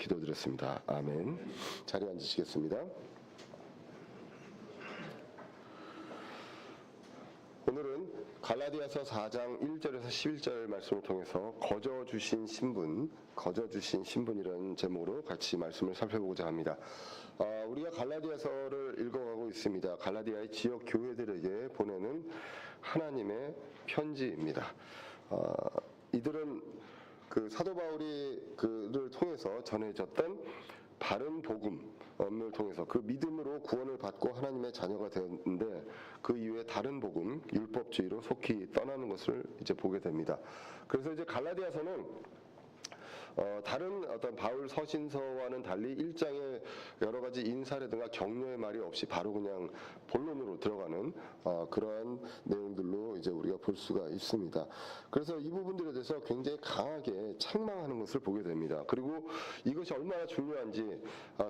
기도드렸습니다. 아멘. 자리에 앉으시겠습니다. 오늘은 갈라디아서 4장 1절에서 11절 말씀을 통해서 거저 주신 신분이라는 제목으로 같이 말씀을 살펴보고자 합니다. 우리가 갈라디아서를 읽어가고 있습니다. 갈라디아의 지역 교회들에게 보내는 하나님의 편지입니다. 이들은 그 사도 바울이 그를 통해서 전해졌던 바른 복음을 통해서 그 믿음으로 구원을 받고 하나님의 자녀가 되었는데 그 이후에 다른 복음, 율법주의로 속히 떠나는 것을 이제 보게 됩니다. 그래서 이제 갈라디아서는 다른 어떤 바울 서신서와는 달리 1장에 여러 가지 인사라든가 격려의 말이 없이 바로 그냥 본론으로 들어가는 그러한 내용들로 이제 우리가 볼 수가 있습니다. 그래서 이 부분들에 대해서 굉장히 강하게 책망하는 것을 보게 됩니다. 그리고 이것이 얼마나 중요한지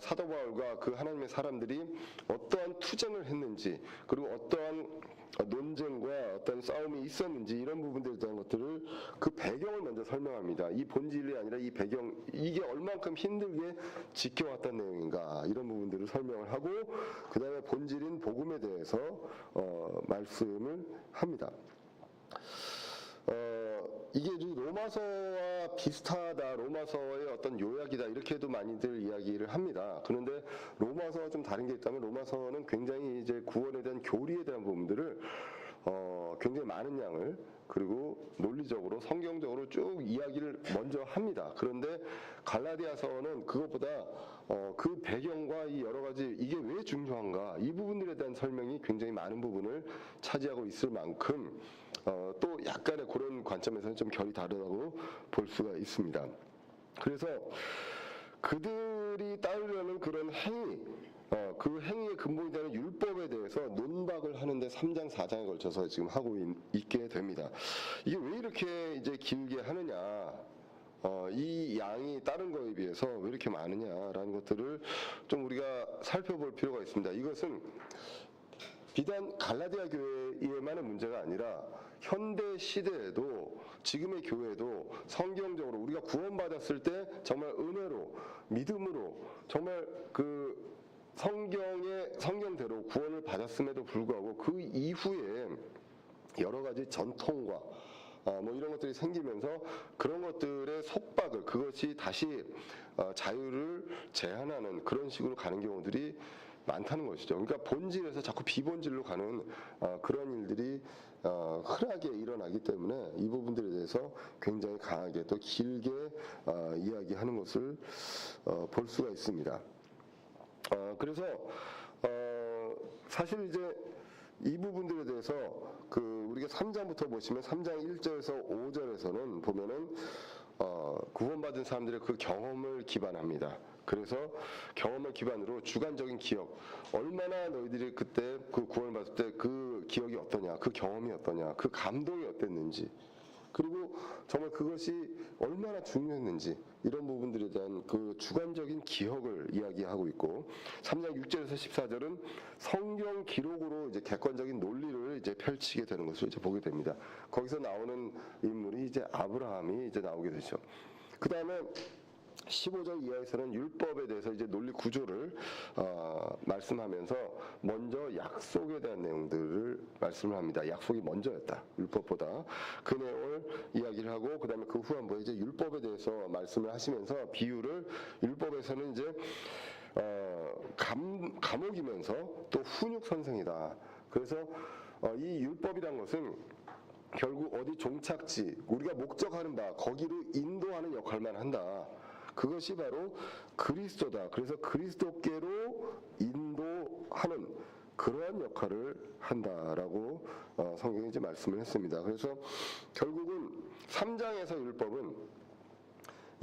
사도 바울과 그 하나님의 사람들이 어떠한 투쟁을 했는지 그리고 어떠한 논쟁과 어떤 싸움이 있었는지 이런 부분들에 대한 것들을 그 배경을 먼저 설명합니다. 이 본질이 아니라 이 배경, 이게 얼만큼 힘들게 지켜왔던 내용인가 이런 부분들을 설명을 하고 그 다음에 본질인 복음에 대해서 말씀을 합니다. 이게 로마서와 비슷하다, 로마서의 어떤 요약이다 이렇게도 많이들 이야기를 합니다. 그런데 로마서와 좀 다른 게 있다면 로마서는 굉장히 이제 구원에 대한 교리에 대한 부분들을 굉장히 많은 양을 그리고 논리적으로 성경적으로 쭉 이야기를 먼저 합니다. 그런데 갈라디아서는 그것보다 그 배경과 이 여러 가지 이게 왜 중요한가 이 부분들에 대한 설명이 굉장히 많은 부분을 차지하고 있을 만큼 또 약간의 그런 관점에서는 좀 결이 다르다고 볼 수가 있습니다. 그래서 그들이 따르려는 그런 행위, 그 행위의 근본이 되는 율법에 대해서 논박을 하는데 3장, 4장에 걸쳐서 지금 하고 있게 됩니다. 이게 왜 이렇게 이제 길게 하느냐, 이 양이 다른 거에 비해서 왜 이렇게 많으냐라는 것들을 좀 우리가 살펴볼 필요가 있습니다. 이것은 비단 갈라디아 교회에만의 문제가 아니라 현대 시대에도 지금의 교회도 성경적으로 우리가 구원받았을 때 정말 은혜로 믿음으로 정말 그 성경대로 구원을 받았음에도 불구하고 그 이후에 여러 가지 전통과 뭐 이런 것들이 생기면서 그런 것들의 속박을 그것이 다시 자유를 제한하는 그런 식으로 가는 경우들이 많다는 것이죠. 그러니까 본질에서 자꾸 비본질로 가는 그런 일들이 흔하게 일어나기 때문에 이 부분들에 대해서 굉장히 강하게 또 길게 이야기하는 것을 볼 수가 있습니다. 그래서 사실 이제 이 부분들에 대해서 우리가 3장부터 보시면 3장 1절에서 5절에서는 보면은 구원받은 사람들의 그 경험을 기반합니다. 그래서 경험을 기반으로 주관적인 기억, 얼마나 너희들이 그때 그 구원을 받을 때 그 기억이 어떠냐, 그 경험이 어떠냐, 그 감동이 어땠는지, 그리고 정말 그것이 얼마나 중요했는지 이런 부분들에 대한 그 주관적인 기억을 이야기하고 있고 3장 6절에서 14절은 성경 기록으로 이제 객관적인 논리를 이제 펼치게 되는 것을 이제 보게 됩니다. 거기서 나오는 인물이 이제 아브라함이 이제 나오게 되죠. 그 다음에 15절 이하에서는 율법에 대해서 이제 논리 구조를 말씀하면서 먼저 약속에 대한 내용들을 말씀을 합니다. 약속이 먼저였다. 율법보다. 그 내용을 이야기를 하고 그 다음에 그 후반부에 이제 율법에 대해서 말씀을 하시면서 비유를 율법에서는 이제 감옥이면서 또 훈육 선생이다. 그래서 이 율법이란 것은 결국 어디 종착지 우리가 목적하는 바 거기로 인도하는 역할만 한다. 그것이 바로 그리스도다. 그래서 그리스도께로 인도하는 그러한 역할을 한다라고 성경이 이제 말씀을 했습니다. 그래서 결국은 3장에서 율법은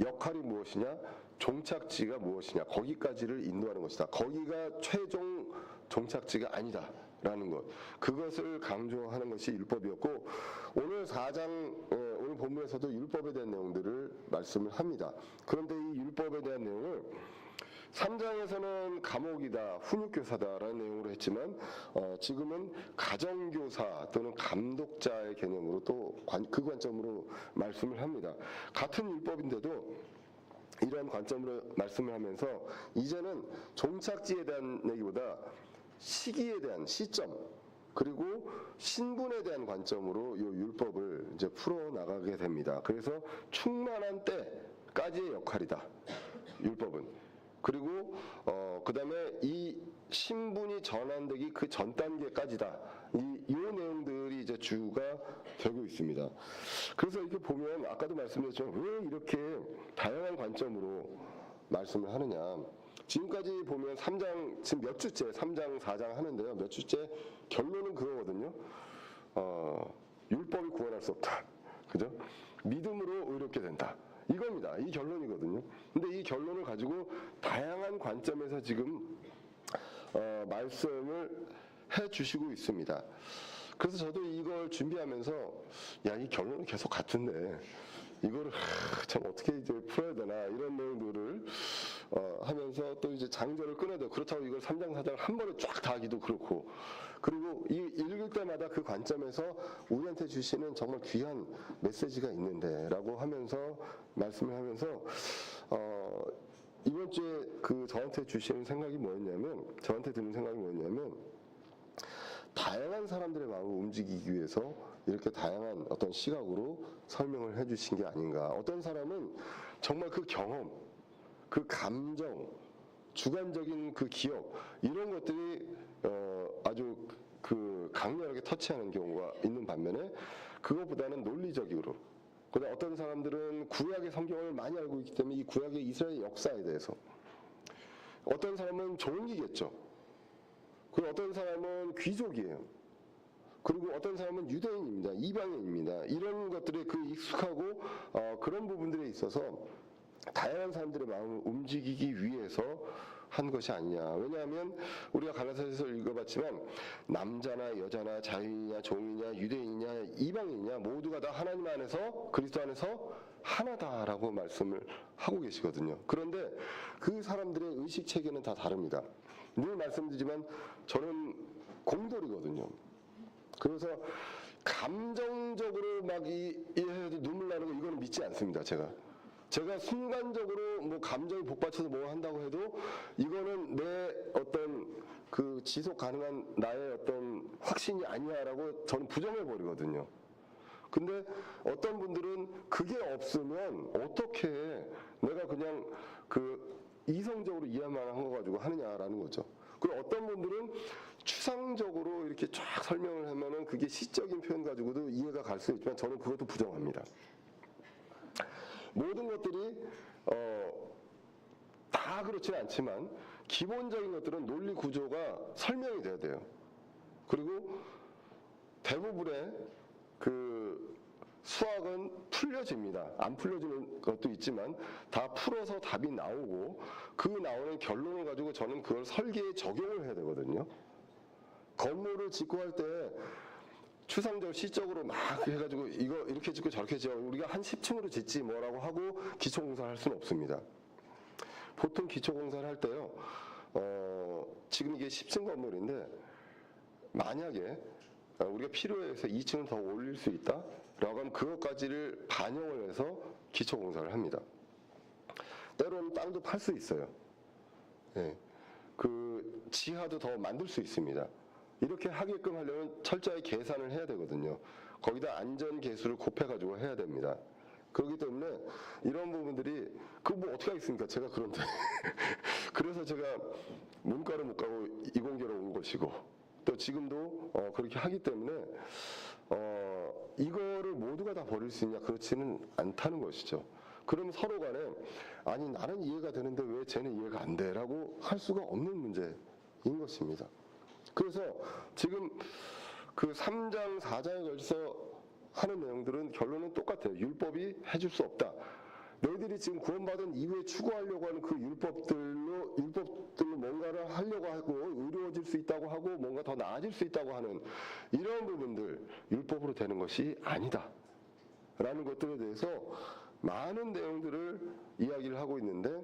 역할이 무엇이냐, 종착지가 무엇이냐, 거기까지를 인도하는 것이다. 거기가 최종 종착지가 아니다라는 것, 그것을 강조하는 것이 율법이었고 오늘 4장 오늘 본문에서도 율법에 대한 내용들을 말씀을 합니다. 그런데 이 율법에 대한 내용을 3장에서는 감옥이다, 훈육교사다라는 내용으로 했지만 지금은 가정교사 또는 감독자의 개념으로 또 그 관점으로 말씀을 합니다. 같은 율법인데도 이러한 관점으로 말씀을 하면서 이제는 종착지에 대한 얘기보다 시기에 대한 시점 그리고 신분에 대한 관점으로 이 율법을 이제 풀어 나가게 됩니다. 그래서 충만한 때까지의 역할이다. 율법은. 그리고 그다음에 이 신분이 전환되기 그 전 단계까지다. 이 내용들이 이제 주가 되고 있습니다. 그래서 이렇게 보면 아까도 말씀드렸지만 왜 이렇게 다양한 관점으로 말씀을 하느냐. 지금까지 보면 3장 지금 몇 주째 3장 4장 하는데요. 몇 주째 결론은 그거거든요. 율법이 구원할 수 없다. 그죠? 믿음으로 의롭게 된다. 이겁니다. 이 결론이거든요. 근데 이 결론을 가지고 다양한 관점에서 지금 말씀을 해 주시고 있습니다. 그래서 저도 이걸 준비하면서 야, 이 결론은 계속 같은데 이거를 참 어떻게 이제 풀어야 되나 이런 내용들을 하면서 또 이제 장절을 끊어야 돼요. 그렇다고 이걸 3장 4장 한 번에 쫙 다 하기도 그렇고 그리고 읽을 때마다 그 관점에서 우리한테 주시는 정말 귀한 메시지가 있는데 라고 하면서 말씀을 하면서 이번 주에 그 저한테 주시는 생각이 뭐였냐면 저한테 드는 생각이 뭐였냐면 다양한 사람들의 마음을 움직이기 위해서 이렇게 다양한 어떤 시각으로 설명을 해주신 게 아닌가. 어떤 사람은 정말 그 경험, 그 감정, 주관적인 그 기억 이런 것들이 아주 그 강렬하게 터치하는 경우가 있는 반면에 그것보다는 논리적으로. 그다음 어떤 사람들은 구약의 성경을 많이 알고 있기 때문에 이 구약의 이스라엘 역사에 대해서 어떤 사람은 종이겠죠. 그리고 어떤 사람은 귀족이에요. 그리고 어떤 사람은 유대인입니다. 이방인입니다. 이런 것들에 그 익숙하고 그런 부분들에 있어서 다양한 사람들의 마음을 움직이기 위해서 한 것이 아니냐. 왜냐하면 우리가 갈라디아서 읽어봤지만 남자나 여자나 자유인이냐 종이냐 유대인이냐 이방인이냐 모두가 다 하나님 안에서 그리스도 안에서 하나다라고 말씀을 하고 계시거든요. 그런데 그 사람들의 의식 체계는 다 다릅니다. 늘 말씀드리지만 저는 공돌이거든요. 그래서 감정적으로 막 이해해도 눈물 나는 거 이거는 믿지 않습니다. 제가 순간적으로 뭐 감정이 복받쳐서 뭐 한다고 해도 이거는 내 어떤 그 지속 가능한 나의 어떤 확신이 아니야라고 저는 부정해 버리거든요. 근데 어떤 분들은 그게 없으면 어떻게 내가 그냥 그 이성적으로 이해만 한 거 가지고 하느냐라는 거죠. 그리고 어떤 분들은 추상적으로 이렇게 쫙 설명을 하면은 그게 시적인 표현 가지고도 이해가 갈 수 있지만 저는 그것도 부정합니다. 모든 것들이 다 그렇지는 않지만 기본적인 것들은 논리 구조가 설명이 돼야 돼요. 그리고 대부분의 그 수학은 풀려집니다. 안 풀려지는 것도 있지만 다 풀어서 답이 나오고 그 나오는 결론을 가지고 저는 그걸 설계에 적용을 해야 되거든요. 건물을 짓고 할 때 추상적 시적으로 막 해가지고 이거 이렇게 짓고 저렇게 짓고 우리가 한 10층으로 짓지 뭐라고 하고 기초공사를 할 수는 없습니다. 보통 기초공사를 할 때요. 지금 이게 10층 건물인데 만약에 우리가 필요해서 2층을 더 올릴 수 있다? 라고 하면 그것까지를 반영을 해서 기초공사를 합니다. 때로는 땅도 팔 수 있어요. 네. 그 지하도 더 만들 수 있습니다. 이렇게 하게끔 하려면 철저히 계산을 해야 되거든요. 거기다 안전 계수를 곱해가지고 해야 됩니다. 그렇기 때문에 이런 부분들이 그거 뭐 어떻게 하겠습니까? 제가 그런데 그래서 제가 문과를 못 가고 이공계로 온 것이고 또 지금도 그렇게 하기 때문에 이거를 모두가 다 버릴 수 있냐 그렇지는 않다는 것이죠. 그럼 서로 간에 아니 나는 이해가 되는데 왜 쟤는 이해가 안 돼? 라고 할 수가 없는 문제인 것입니다. 그래서 지금 그 3장 4장에 걸쳐서 하는 내용들은 결론은 똑같아요. 율법이 해줄 수 없다. 너희들이 지금 구원받은 이후에 추구하려고 하는 그 율법들로 뭔가를 하려고 하고 의로워질 수 있다고 하고 뭔가 더 나아질 수 있다고 하는 이런 부분들 율법으로 되는 것이 아니다 라는 것들에 대해서 많은 내용들을 이야기를 하고 있는데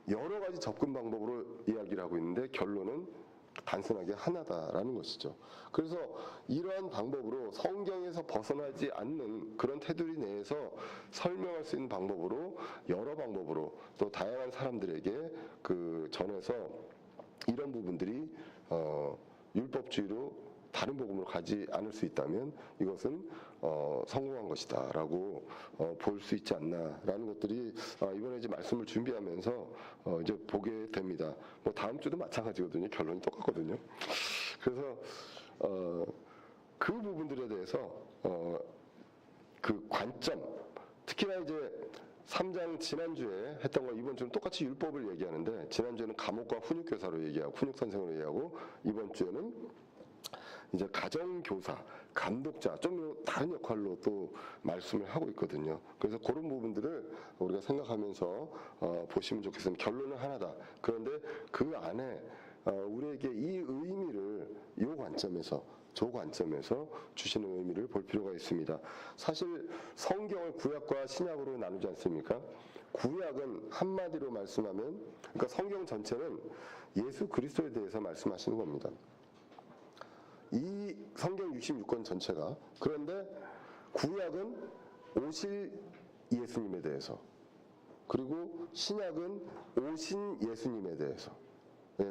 여러 가지 접근 방법으로 이야기를 하고 있는데 결론은 단순하게 하나다라는 것이죠. 그래서 이러한 방법으로 성경에서 벗어나지 않는 그런 테두리 내에서 설명할 수 있는 방법으로 여러 방법으로 또 다양한 사람들에게 전해서 이런 부분들이 율법주의로 다른 복음으로 가지 않을 수 있다면 이것은 성공한 것이다라고 볼 수 있지 않나라는 것들이 이번에 이제 말씀을 준비하면서 이제 보게 됩니다. 뭐 다음 주도 마찬가지거든요. 결론이 똑같거든요. 그래서 그 부분들에 대해서 그 관점, 특히나 이제 3장 지난주에 했던 거 이번 주는 똑같이 율법을 얘기하는데 지난주에는 감옥과 훈육교사로 얘기하고 훈육선생으로 얘기하고 이번 주에는 이제 가정교사, 감독자 좀 다른 역할로 또 말씀을 하고 있거든요. 그래서 그런 부분들을 우리가 생각하면서 보시면 좋겠습니다. 결론은 하나다. 그런데 그 안에 우리에게 이 의미를 이 관점에서 저 관점에서 주시는 의미를 볼 필요가 있습니다. 사실 성경을 구약과 신약으로 나누지 않습니까? 구약은 한마디로 말씀하면 그러니까 성경 전체는 예수 그리스도에 대해서 말씀하시는 겁니다. 이 성경 66권 전체가. 그런데 구약은 오실 예수님에 대해서, 그리고 신약은 오신 예수님에 대해서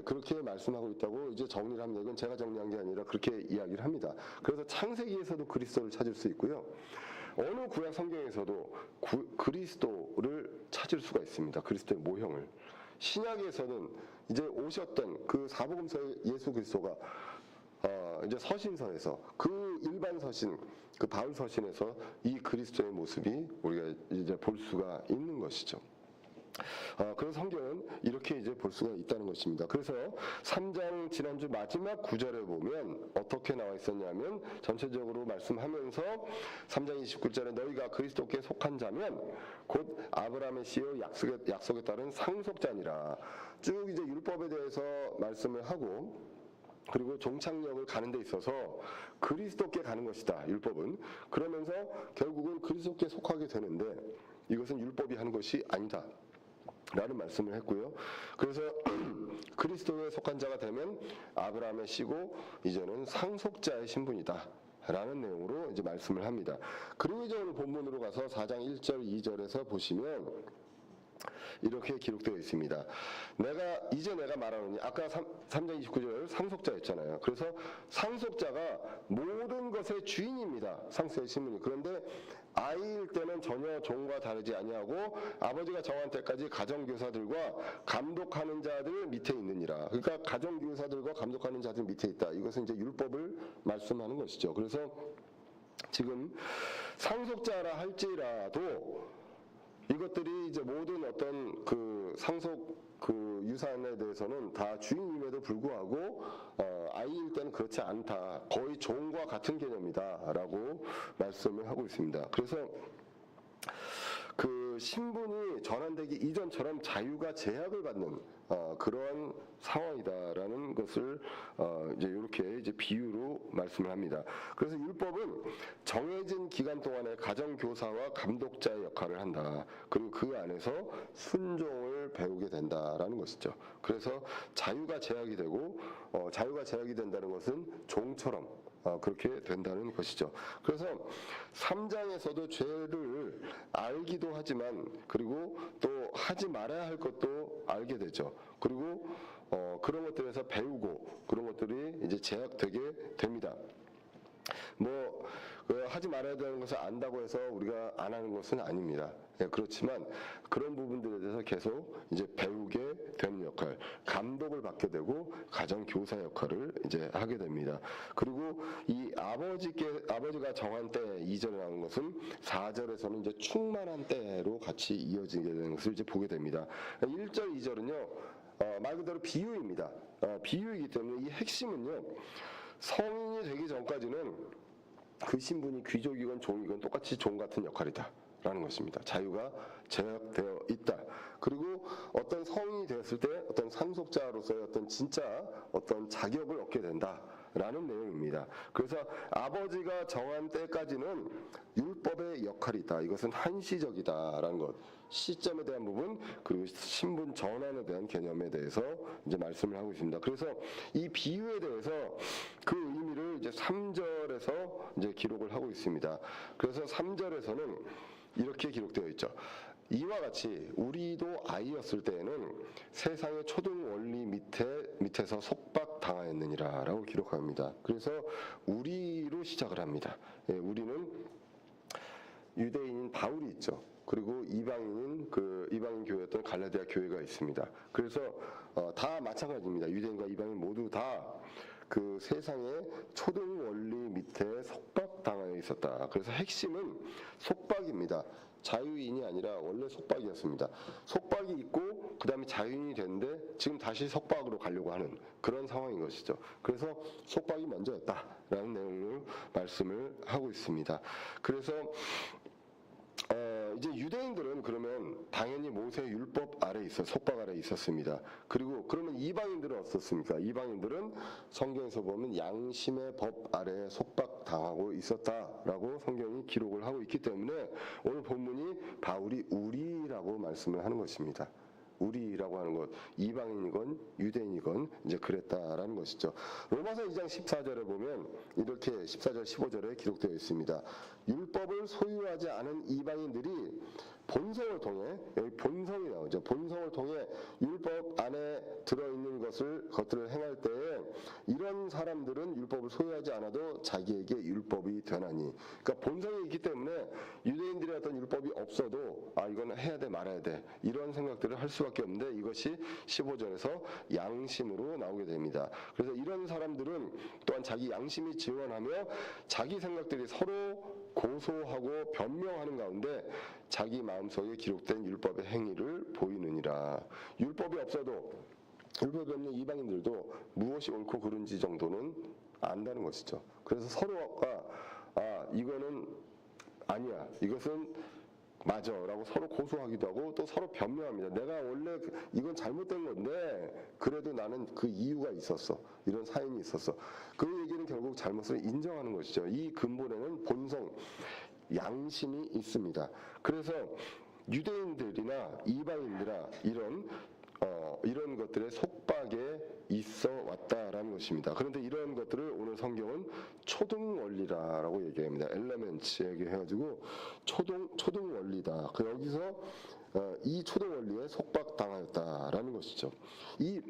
그렇게 말씀하고 있다고 이제 정리를 합니다. 이건 제가 정리한 게 아니라 그렇게 이야기를 합니다. 그래서 창세기에서도 그리스도를 찾을 수 있고요. 어느 구약 성경에서도 그리스도를 찾을 수가 있습니다. 그리스도의 모형을. 신약에서는 이제 오셨던 그 사복음서의 예수 그리스도가 이제 서신서에서 그 일반 서신, 그 바울 서신에서 이 그리스도의 모습이 우리가 이제 볼 수가 있는 것이죠. 그래서 성경은 이렇게 이제 볼 수가 있다는 것입니다. 그래서 3장 지난주 마지막 구절에 보면 어떻게 나와 있었냐면 전체적으로 말씀하면서 3장 29절에 너희가 그리스도께 속한 자면 곧 아브라함의 씨의 약속에 따른 상속자니라. 쭉 이제 율법에 대해서 말씀을 하고 그리고 종착역을 가는 데 있어서 그리스도께 가는 것이다. 율법은. 그러면서 결국은 그리스도께 속하게 되는데 이것은 율법이 하는 것이 아니다. 라는 말씀을 했고요. 그래서 그리스도에 속한 자가 되면 아브라함의 씨고 이제는 상속자의 신분이다. 라는 내용으로 이제 말씀을 합니다. 그리고 이제 오늘 본문으로 가서 4장 1절 2절에서 보시면 이렇게 기록되어 있습니다. 내가 말하노니 아까 3장 29절 상속자였잖아요. 그래서 상속자가 모든 것의 주인입니다. 상속자의 신분이. 그런데 아이일 때는 전혀 종과 다르지 아니하고 아버지가 정한 때까지 가정교사들과 감독하는 자들 밑에 있느니라. 그러니까 가정교사들과 감독하는 자들 밑에 있다. 이것은 이제 율법을 말씀하는 것이죠. 그래서 지금 상속자라 할지라도 이것들이 이제 모든 어떤 그 상속 그 유산에 대해서는 다 주인임에도 불구하고 아이일 때는 그렇지 않다. 거의 종과 같은 개념이다라고 말씀을 하고 있습니다. 그래서 그 신분이 전환되기 이전처럼 자유가 제약을 받는 그러한 상황이다라는 것을 이제 이렇게 이제 비유로 말씀을 합니다. 그래서 율법은 정해진 기간 동안에 가정교사와 감독자의 역할을 한다. 그리고 그 안에서 순종을 배우게 된다라는 것이죠. 그래서 자유가 제약이 되고 자유가 제약이 된다는 것은 종처럼 그렇게 된다는 것이죠. 그래서 3장에서도 죄를 알기도 하지만 그리고 또 하지 말아야 할 것도 알게 되죠. 그리고 그런 것들에서 배우고 그런 것들이 이제 제약되게 됩니다. 뭐 하지 말아야 되는 것을 안다고 해서 우리가 안 하는 것은 아닙니다. 그렇지만 그런 부분들에 대해서 계속 이제 배우게 되는 역할, 감독을 받게 되고 가정 교사 역할을 이제 하게 됩니다. 그리고 이 아버지가 정한 때 2절에 나오는 것은 4절에서는 이제 충만한 때로 같이 이어지게 되는 것을 이제 보게 됩니다. 1절, 2절은요 말 그대로 비유입니다. 비유이기 때문에 이 핵심은요 성인이 되기 전까지는 그 신분이 귀족이건 종이건 똑같이 종 같은 역할이다 라는 것입니다. 자유가 제약되어 있다. 그리고 어떤 성인이 되었을 때 어떤 상속자로서의 어떤 진짜 어떤 자격을 얻게 된다 라는 내용입니다. 그래서 아버지가 정한 때까지는 율법의 역할이 있다. 이것은 한시적이다라는 것. 시점에 대한 부분 그리고 신분 전환에 대한 개념에 대해서 이제 말씀을 하고 있습니다. 그래서 이 비유에 대해서 그 의미를 이제 3절에서 이제 기록을 하고 있습니다. 그래서 3절에서는 이렇게 기록되어 있죠. 이와 같이 우리도 아이였을 때에는 세상의 초등 원리 밑에서 속박당하였느니라 라고 기록합니다. 그래서 우리로 시작을 합니다. 예, 우리는 유대인인 바울이 있죠. 그리고 이방인 교회였던 갈라디아 교회가 있습니다. 그래서 다 마찬가지입니다. 유대인과 이방인 모두 다 그 세상의 초등 원리 밑에 속박당하여 있었다. 그래서 핵심은 속박입니다. 자유인이 아니라 원래 속박이었습니다. 속박이 있고 그 다음에 자유인이 됐는데 지금 다시 속박으로 가려고 하는 그런 상황인 것이죠. 그래서 속박이 먼저였다라는 내용을 말씀을 하고 있습니다. 그래서 이제 유대인들은 그러면 당연히 모세의 율법 아래 속박 아래 있었습니다. 그리고 그러면 이방인들은 어떻습니까? 이방인들은 성경에서 보면 양심의 법 아래 속박당하고 있었다라고 성경이 기록을 하고 있기 때문에 오늘 본문이 바울이 우리라고 말씀을 하는 것입니다. 우리라고 하는 것, 이방인이건 유대인이건 이제 그랬다라는 것이죠. 로마서 2장 14절에 보면 이렇게 14절 15절에 기록되어 있습니다. 율법을 소유하지 않은 이방인들이 본성을 통해, 여기 본성이 나오죠. 본성을 통해 율법 안에 들어있는 것들을 행할 때에 이런 사람들은 율법을 소유하지 않아도 자기에게 율법이 되나니. 그러니까 본성이 있기 때문에 유대인들의 어떤 율법이 없어도 이건 해야 돼 말아야 돼 이런 생각들을 할 수밖에 없는데 이것이 15절에서 양심으로 나오게 됩니다. 그래서 이런 사람들은 또한 자기 양심이 증언하며 자기 생각들이 서로 고소하고 변명하는 가운데 자기 마음속에 기록된 율법의 행위를 보이느니라. 율법이 없어도 율법이 없는 이방인들도 무엇이 옳고 그른지 정도는 안다는 것이죠. 그래서 서로가 이거는 아니야, 이것은 맞아 라고 서로 고소하기도 하고 또 서로 변명합니다. 내가 원래 이건 잘못된 건데 그래도 나는 그 이유가 있었어, 이런 사인이 있었어. 그 얘기는 결국 잘못을 인정하는 것이죠. 이 근본에는 본성, 양심이 있습니다. 그래서 유대인들이나 이방인들이나 이런 것들의 속박에 있어 왔다라는 것입니다. 그런데 이런 것들을 오늘 성경은 초등 원리라고 얘기합니다. 엘레멘츠 얘기해가지고 초등 원리다. 여기서 이 초등 원리에 속박당하였다라는 것이죠. 이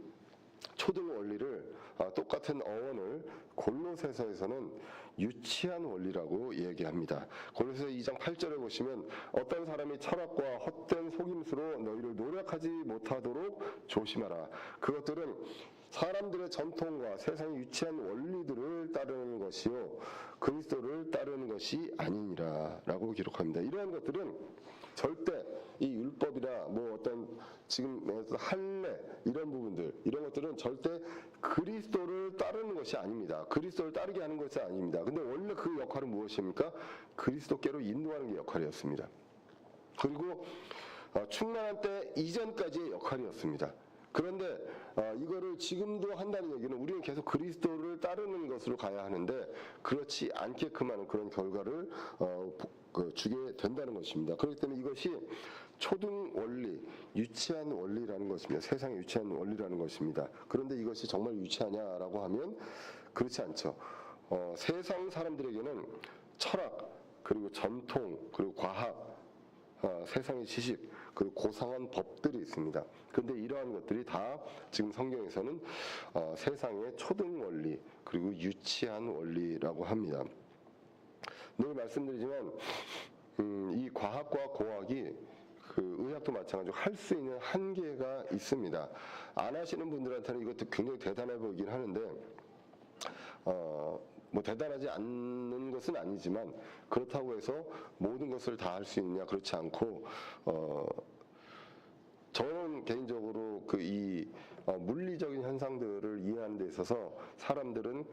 초등 원리를 똑같은 어원을 골로새서에서는 유치한 원리라고 얘기합니다. 골로새 2장 8절에 보시면 어떤 사람이 철학과 헛된 속임수로 너희를 노력하지 못하도록 조심하라. 그것들은 사람들의 전통과 세상의 유치한 원리들을 따르는 것이요 그리스도를 따르는 것이 아니니라 라고 기록합니다. 이러한 것들은 절대 이 율법이나 뭐 어떤 지금 할례 이런 부분들 이런 것들은 절대 그리스도를 따르는 것이 아닙니다. 그리스도를 따르게 하는 것이 아닙니다. 근데 원래 그 역할은 무엇입니까? 그리스도께로 인도하는 게 역할이었습니다. 그리고 충만한 때 이전까지의 역할이었습니다. 그런데 이거를 지금도 한다는 얘기는 우리는 계속 그리스도를 따르는 것으로 가야 하는데 그렇지 않게끔 하는 그런 결과를 주게 된다는 것입니다. 그렇기 때문에 이것이 초등 원리, 유치한 원리라는 것입니다. 세상의 유치한 원리라는 것입니다. 그런데 이것이 정말 유치하냐라고 하면 그렇지 않죠. 세상 사람들에게는 철학, 그리고 전통, 그리고 과학, 세상의 지식, 그리고 고상한 법들이 있습니다. 그런데 이러한 것들이 다 지금 성경에서는 세상의 초등 원리, 그리고 유치한 원리라고 합니다. 늘 말씀드리지만 이 과학과 고학이 그 의학도 마찬가지로 할 수 있는 한계가 있습니다. 안 하시는 분들한테는 이것도 굉장히 대단해 보이긴 하는데 뭐 대단하지 않는 것은 아니지만 그렇다고 해서 모든 것을 다 할 수 있느냐 그렇지 않고 저는 개인적으로 이 물리적인 현상들을 이해하는 데 있어서 사람들은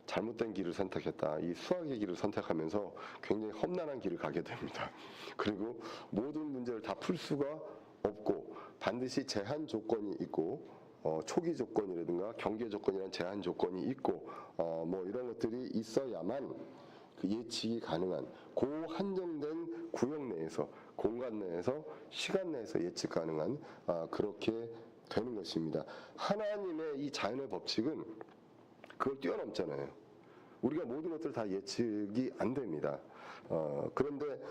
잘못된 길을 선택했다. 이 수학의 길을 선택하면서 굉장히 험난한 길을 가게 됩니다. 그리고 모든 문제를 다 풀 수가 없고 반드시 제한 조건이 있고 초기 조건이라든가 경계 조건이라는 제한 조건이 있고 뭐 이런 것들이 있어야만 그 예측이 가능한 그 한정된 구역 내에서 공간 내에서 시간 내에서 예측 가능한 그렇게 되는 것입니다. 하나님의 이 자연의 법칙은 그걸 뛰어넘잖아요. 우리가 모든 것들 다 예측이 안 됩니다. 그런데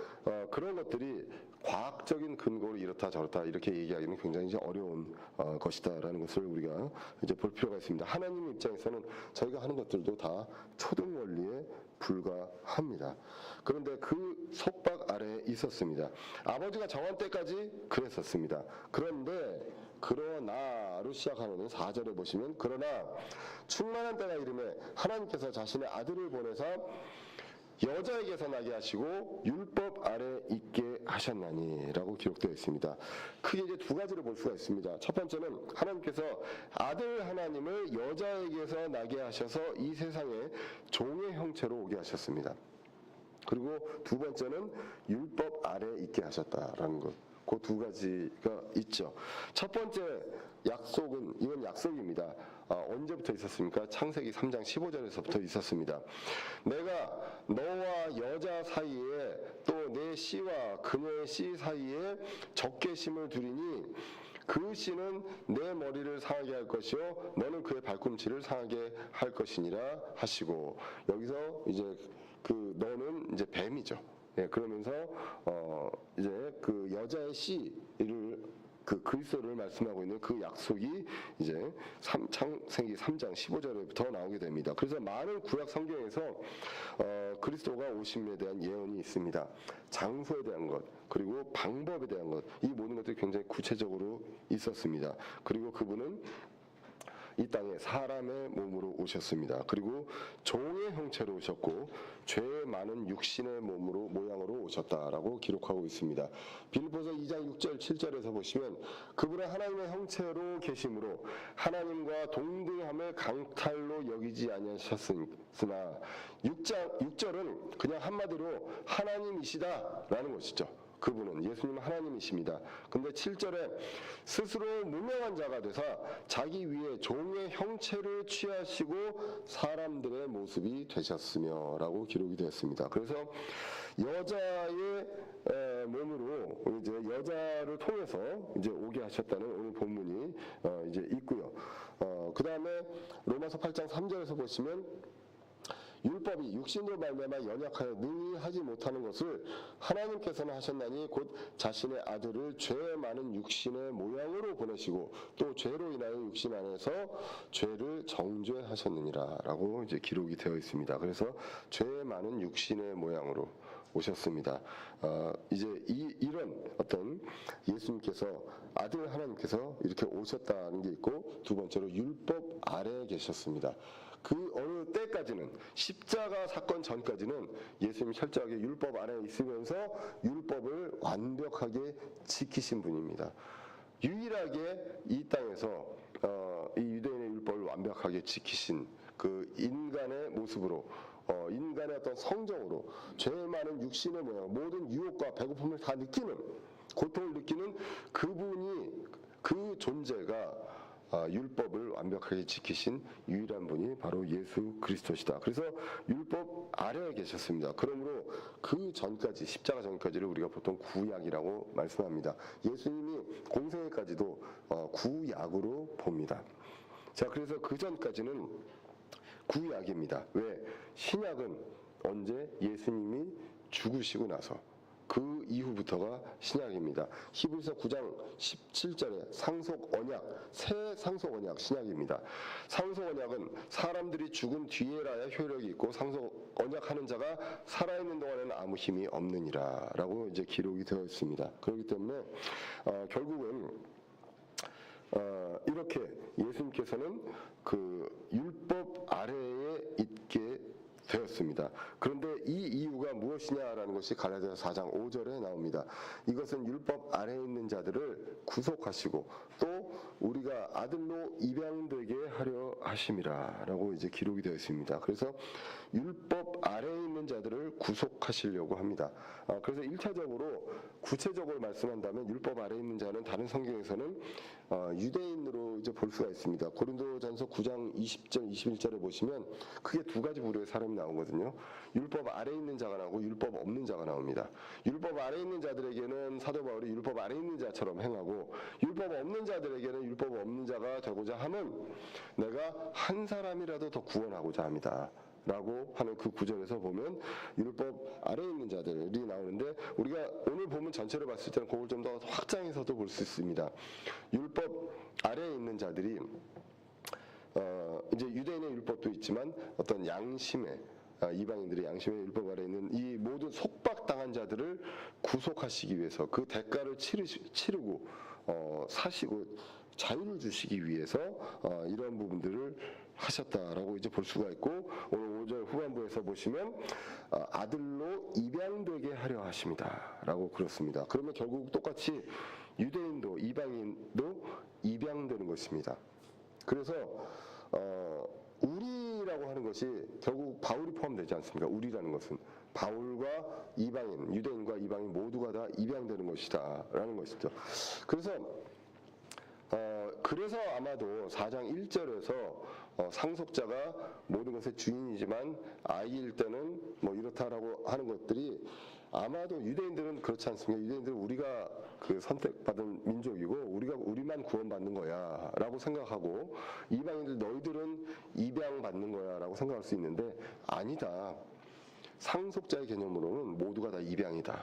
그런 것들이 과학적인 근거로 이렇다 저렇다 이렇게 얘기하기는 굉장히 이제 어려운 것이다라는 것을 우리가 이제 볼 필요가 있습니다. 하나님 입장에서는 저희가 하는 것들도 다 초등 원리에 불과합니다. 그런데 그 속박 아래에 있었습니다. 아버지가 정한 때까지 그랬었습니다. 그러나로 시작하는 4절에 보시면 그러나 충만한 때가 이르매 하나님께서 자신의 아들을 보내사 여자에게서 나게 하시고 율법 아래 있게 하셨나니라고 기록되어 있습니다. 크게 이제 두 가지를 볼 수가 있습니다. 첫 번째는 하나님께서 아들 하나님을 여자에게서 나게 하셔서 이 세상에 종의 형체로 오게 하셨습니다. 그리고 두 번째는 율법 아래 있게 하셨다라는 것. 그 두 가지가 있죠. 첫 번째 약속은 이건 약속입니다. 언제부터 있었습니까? 창세기 3장 15절에서부터 있었습니다. 내가 너와 여자 사이에 또 내 씨와 그녀의 씨 사이에 적개심을 두리니 그 씨는 내 머리를 상하게 할 것이요 너는 그의 발꿈치를 상하게 할 것이니라 하시고, 여기서 이제 그 너는 이제 뱀이죠. 예, 그러면서 이제 그 여자의 씨를 그 그리스도를 말씀하고 있는 그 약속이 이제 창세기 3장 15절부터 나오게 됩니다. 그래서 많은 구약 성경에서 그리스도가 오심에 대한 예언이 있습니다. 장소에 대한 것, 그리고 방법에 대한 것, 이 모든 것들이 굉장히 구체적으로 있었습니다. 그리고 그분은 이 땅에 사람의 몸으로 오셨습니다. 그리고 종의 형체로 오셨고 죄 많은 육신의 모양으로 오셨다라고 기록하고 있습니다. 빌립보서 2장 6절 7절에서 보시면 그분은 하나님의 형체로 계심으로 하나님과 동등함을 강탈로 여기지 아니하셨으나 6절은 그냥 한마디로 하나님이시다라는 것이죠. 그분은 예수님은 하나님이십니다. 근데 7절에 스스로 무명한 자가 되사 자기 위에 종의 형체를 취하시고 사람들의 모습이 되셨으며 라고 기록이 되었습니다. 그래서 여자의 몸으로 이제 여자를 통해서 이제 오게 하셨다는 오늘 본문이 이제 있고요. 그 다음에 로마서 8장 3절에서 보시면 율법이 육신으로 말미암아 연약하여 능히 하지 못하는 것을 하나님께서는 하셨나니 곧 자신의 아들을 죄 많은 육신의 모양으로 보내시고 또 죄로 인하여 육신 안에서 죄를 정죄하셨느니라 라고 이제 기록이 되어 있습니다. 그래서 죄 많은 육신의 모양으로 오셨습니다. 이제 이런 어떤 예수님께서 아들 하나님께서 이렇게 오셨다는 게 있고, 두 번째로 율법 아래에 계셨습니다. 그 어느 때까지는 십자가 사건 전까지는 예수님이 철저하게 율법 아래에 있으면서 율법을 완벽하게 지키신 분입니다. 유일하게 이 땅에서 이 유대인의 율법을 완벽하게 지키신 그 인간의 모습으로 인간의 어떤 성정으로 죄 많은 육신의 모양, 모든 유혹과 배고픔을 다 느끼는, 고통을 느끼는 그분이, 그 존재가 율법을 완벽하게 지키신 유일한 분이 바로 예수 그리스도시다. 그래서 율법 아래에 계셨습니다. 그러므로 그 전까지, 십자가 전까지를 우리가 보통 구약이라고 말씀합니다. 예수님이 공생애까지도 구약으로 봅니다. 자, 그래서 그 전까지는 구약입니다. 왜? 신약은 언제? 예수님이 죽으시고 나서, 그 이후부터가 신약입니다. 히브리서 9장 17절에 상속 언약, 새 상속 언약 신약입니다. 상속 언약은 사람들이 죽은 뒤에라야 효력이 있고 상속 언약하는 자가 살아있는 동안에는 아무 힘이 없느니라 라고 이제 기록이 되어 있습니다. 그렇기 때문에 결국은 이렇게 예수님께서는 그 율법 아래에 있게 되었습니다. 그런데 이 이유가 무엇이냐라는 것이 갈라디아서 4장 5절에 나옵니다. 이것은 율법 아래에 있는 자들을 구속하시고 또 우리가 아들로 입양되게 하려 하심이라 라고 이제 기록이 되어 있습니다. 그래서 율법 아래에 있는 자들을 구속하시려고 합니다. 그래서 1차적으로 구체적으로 말씀한다면 율법 아래에 있는 자는 다른 성경에서는 유대인으로 이제 볼 수가 있습니다. 고린도전서 9장 20절 21절에 보시면 크게 두 가지 부류의 사람이 나오거든요. 율법 아래에 있는 자가 나오고 율법 없는 자가 나옵니다. 율법 아래에 있는 자들에게는 사도 바울이 율법 아래에 있는 자처럼 행하고, 율법 없는 자들에게는 율법 없는 자가 되고자 함은 내가 한 사람이라도 더 구원하고자 합니다 라고 하는 그 구절에서 보면 율법 아래에 있는 자들이 나오는데, 우리가 오늘 본문 전체를 봤을 때는 그걸 좀 더 확장해서도 볼 수 있습니다. 율법 아래에 있는 자들이 이제 유대인의 율법도 있지만 어떤 양심의 이방인들의 양심의 율법 아래에 있는 이 모든 속박당한 자들을 구속하시기 위해서, 그 대가를 치르고 사시고 자유를 주시기 위해서 이런 부분들을 하셨다라고 이제 볼 수가 있고, 오늘 5절 후반부에서 보시면 아들로 입양되게 하려 하십니다라고 그렇습니다. 그러면 결국 똑같이 유대인도 이방인도 입양되는 것입니다. 그래서 우리라고 하는 것이 결국 바울이 포함되지 않습니까? 우리라는 것은 바울과 이방인, 유대인과 이방인 모두가 다 입양되는 것이다라는 것이죠. 그래서 아마도 4장 1절에서 상속자가 모든 것의 주인이지만 아이일 때는 뭐 이렇다라고 하는 것들이, 아마도 유대인들은 그렇지 않습니까? 유대인들은 우리가 그 선택받은 민족이고 우리만 구원받는 거야 라고 생각하고, 이방인들 너희들은 입양받는 거야 라고 생각할 수 있는데, 아니다. 상속자의 개념으로는 모두가 다 입양이다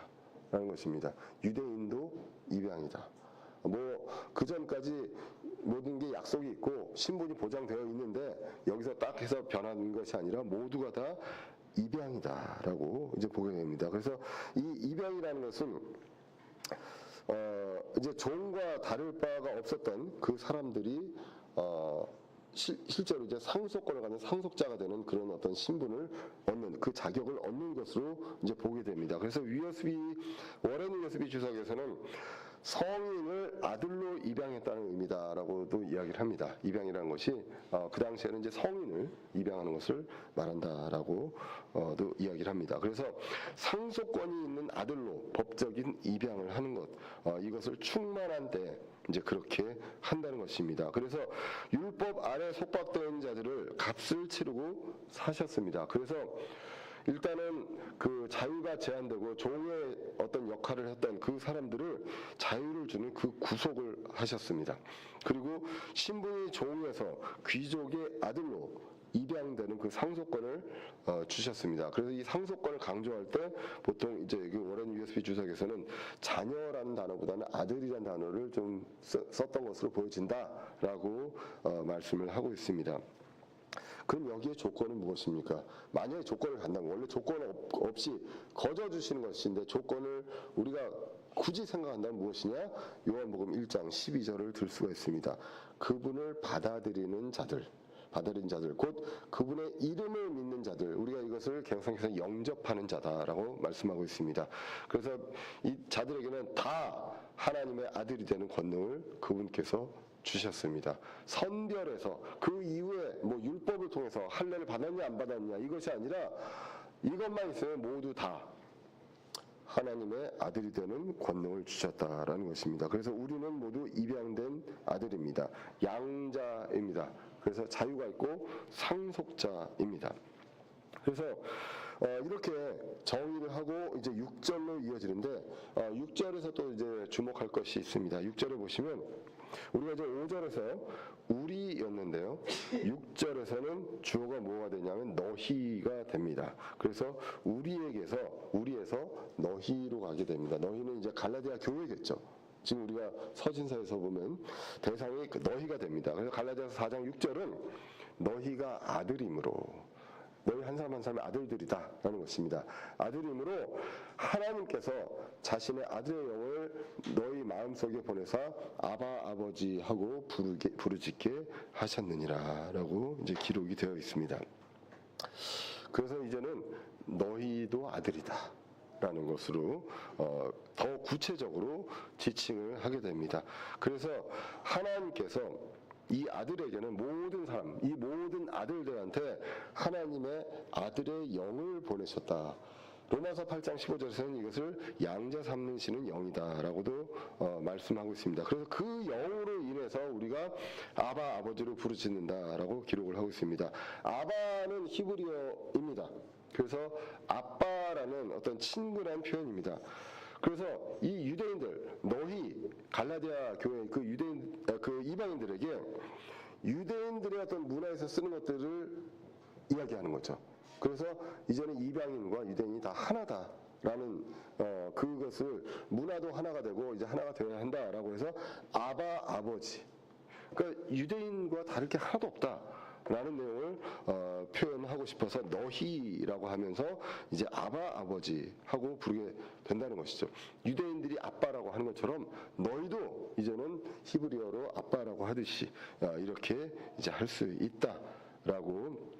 라는 것입니다. 유대인도 입양이다. 그 전까지 모든 게 약속이 있고 신분이 보장되어 있는데, 여기서 딱 해서 변하는 것이 아니라 모두가 다 입양이다라고 이제 보게 됩니다. 그래서 이 입양이라는 것은 이제 종과 다를 바가 없었던 그 사람들이 실제로 이제 상속권을 갖는 상속자가 되는 그런 어떤 신분을 얻는, 그 자격을 얻는 것으로 이제 보게 됩니다. 그래서 워렌 위어스비 주석에서는 성인을 아들로 입양했다는 의미다라고도 이야기를 합니다. 입양이라는 것이 그 당시에는 이제 성인을 입양하는 것을 말한다라고도 이야기를 합니다. 그래서 상속권이 있는 아들로 법적인 입양을 하는 것, 이것을 충만한 때 이제 그렇게 한다는 것입니다. 그래서 율법 아래 속박된 자들을 값을 치르고 사셨습니다. 그래서 일단은 그 자유가 제한되고 종의 어떤 역할을 했던 그 사람들을 자유를 주는 그 구속을 하셨습니다. 그리고 신분이 종에서 귀족의 아들로 입양되는 그 상속권을 주셨습니다. 그래서 이 상속권을 강조할 때 보통 이제 그 워렌 위어스비 주석에서는 자녀라는 단어보다는 아들이라는 단어를 좀 썼던 것으로 보여진다라고 말씀을 하고 있습니다. 그럼 여기에 조건은 무엇입니까? 만약에 조건을 간다면, 원래 조건 없이 거저 주시는 것인데 조건을 우리가 굳이 생각한다면 무엇이냐? 요한복음 1장 12절을 들 수가 있습니다. 그분을 받아들이는 자들, 곧 그분의 이름을 믿는 자들, 우리가 이것을 개혁성경에서 영접하는 자다라고 말씀하고 있습니다. 그래서 이 자들에게는 다 하나님의 아들이 되는 권능을 그분께서 주셨습니다. 선별해서 그 이후에 뭐 율법을 통해서 할례를 받았냐 안 받았냐 이것이 아니라, 이것만 있으면 모두 다 하나님의 아들이 되는 권능을 주셨다라는 것입니다. 그래서 우리는 모두 입양된 아들입니다. 양자입니다. 그래서 자유가 있고 상속자입니다. 그래서 이렇게 정의를 하고 이제 6절로 이어지는데, 6절에서 또 이제 주목할 것이 있습니다. 6절에 보시면 우리가 이제 5절에서 우리였는데요, 6절에서는 주어가 뭐가 되냐면 너희가 됩니다. 그래서 우리에서 너희로 가게 됩니다. 너희는 이제 갈라디아 교회겠죠. 지금 우리가 서신서에서 보면 대상이 너희가 됩니다. 그래서 갈라디아서 4장 6절은 너희가 아들이므로, 너희 한 사람 한 사람의 아들들이다 라는 것입니다. 아들이므로 하나님께서 자신의 아들의 영을 너희 마음속에 보내사 아바 아버지 하고 부르짖게 하셨느니라 라고 이제 기록이 되어 있습니다. 그래서 이제는 너희도 아들이다 라는 것으로 더 구체적으로 지칭을 하게 됩니다. 그래서 하나님께서 이 아들에게는 모든 사람, 이 모든 아들들한테 하나님의 아들의 영을 보내셨다. 로마서 8장 15절에서는 이것을 양자 삼으시는 영이다라고도 말씀하고 있습니다. 그래서 그 영으로 인해서 우리가 아바 아버지로 부르짖는다라고 기록을 하고 있습니다. 아바는 히브리어입니다. 그래서 아빠라는 어떤 친근한 표현입니다. 그래서 이 유대인들, 너희 갈라디아 교회 그 이방인들에게 유대인들의 어떤 문화에서 쓰는 것들을 이야기하는 거죠. 그래서 이제는 이방인과 유대인이 다 하나다라는 그것을 문화도 하나가 되고 이제 하나가 되어야 한다라고 해서 아바 아버지. 그러니까 유대인과 다를 게 하나도 없다라는 내용을 표현하고 싶어서 너희라고 하면서 이제 아바 아버지 하고 부르게 된다는 것이죠. 유대인들이 아빠라고 하는 것처럼 너희도 이제는 히브리어로 아빠라고 하듯이 이렇게 이제 할 수 있다라고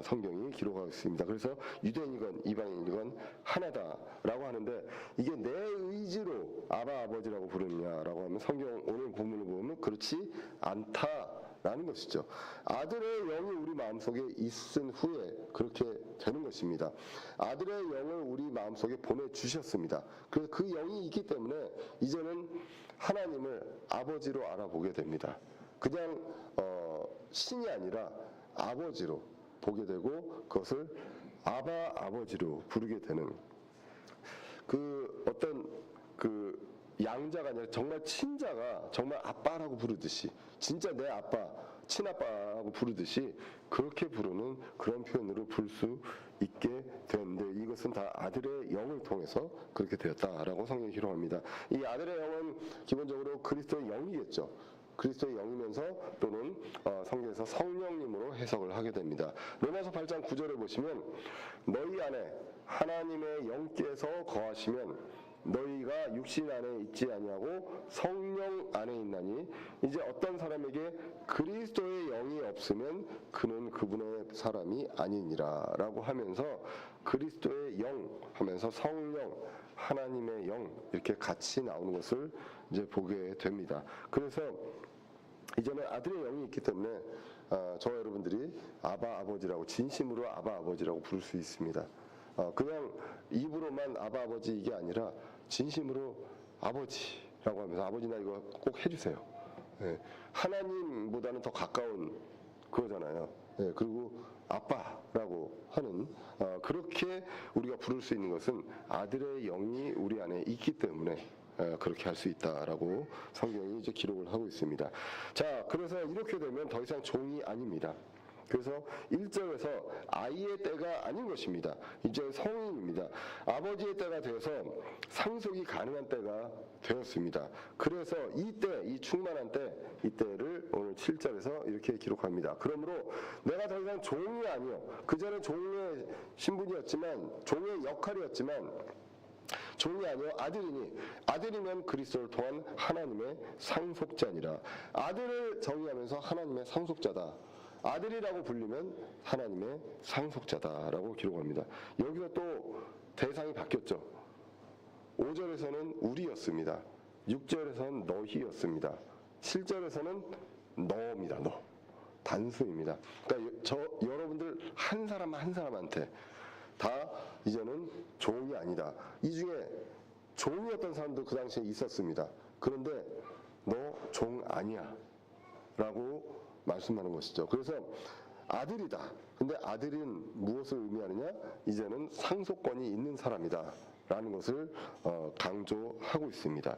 성경이 기록하고 있습니다. 그래서 유대인이건 이방인이건 하나다라고 하는데 이게 내 의지로 아바 아버지라고 부르느냐라고 하면 성경 오늘 본문을 보면 그렇지 않다라는 것이죠. 아들의 영이 우리 마음속에 있은 후에 그렇게 되는 것입니다. 아들의 영을 우리 마음속에 보내주셨습니다. 그래서 그 영이 있기 때문에 이제는 하나님을 아버지로 알아보게 됩니다. 그냥 신이 아니라 아버지로 보게 되고 그것을 아바 아버지로 부르게 되는 그 어떤 그 양자가 아니라 정말 친자가 정말 아빠라고 부르듯이 진짜 내 아빠 친아빠라고 부르듯이 그렇게 부르는 그런 표현으로 부를 수 있게 되었는데 이것은 다 아들의 영을 통해서 그렇게 되었다라고 성경이 기록합니다. 이 아들의 영은 기본적으로 그리스도의 영이겠죠. 그리스도의 영이면서 또는 성경에서 성령님으로 해석을 하게 됩니다. 로마서 8장 9절에 보시면 너희 안에 하나님의 영께서 거하시면 너희가 육신 안에 있지 아니하고 성령 안에 있나니 이제 어떤 사람에게 그리스도의 영이 없으면 그는 그분의 사람이 아니니라 라고 하면서 그리스도의 영 하면서 성령 하나님의 영 이렇게 같이 나오는 것을 이제 보게 됩니다. 그래서 이제는 아들의 영이 있기 때문에 저와 여러분들이 아바 아버지라고 진심으로 아바 아버지라고 부를 수 있습니다. 그냥 입으로만 아바 아버지 이게 아니라 진심으로 아버지라고 하면서 아버지 나 이거 꼭 해주세요. 예, 하나님보다는 더 가까운 그거잖아요. 예, 그리고 아빠라고 하는 그렇게 우리가 부를 수 있는 것은 아들의 영이 우리 안에 있기 때문에 그렇게 할 수 있다라고 성경이 이제 기록을 하고 있습니다. 자, 그래서 이렇게 되면 더 이상 종이 아닙니다. 그래서 1절에서 아이의 때가 아닌 것입니다. 이제 성인입니다. 아버지의 때가 되어서 상속이 가능한 때가 되었습니다. 그래서 이때, 이 충만한 때, 이때를 오늘 7절에서 이렇게 기록합니다. 그러므로 내가 더 이상 종이 아니요. 그전에 종의 신분이었지만, 종의 역할이었지만, 종이 아니요 아들이니 아들이면 그리스도를 통한 하나님의 상속자니라. 아들을 정의하면서 하나님의 상속자다. 아들이라고 불리면 하나님의 상속자다라고 기록합니다. 여기서 또 대상이 바뀌었죠. 5절에서는 우리였습니다. 6절에서는 너희였습니다. 7절에서는 너입니다. 너. 단수입니다. 그러니까 여러분들 한 사람 한 사람한테 다 이제는 종이 아니다. 이 중에 종이었던 사람도 그 당시에 있었습니다. 그런데 너 종 아니야 라고 말씀하는 것이죠. 그래서 아들이다. 근데 아들은 무엇을 의미하느냐? 이제는 상속권이 있는 사람이다 라는 것을 강조하고 있습니다.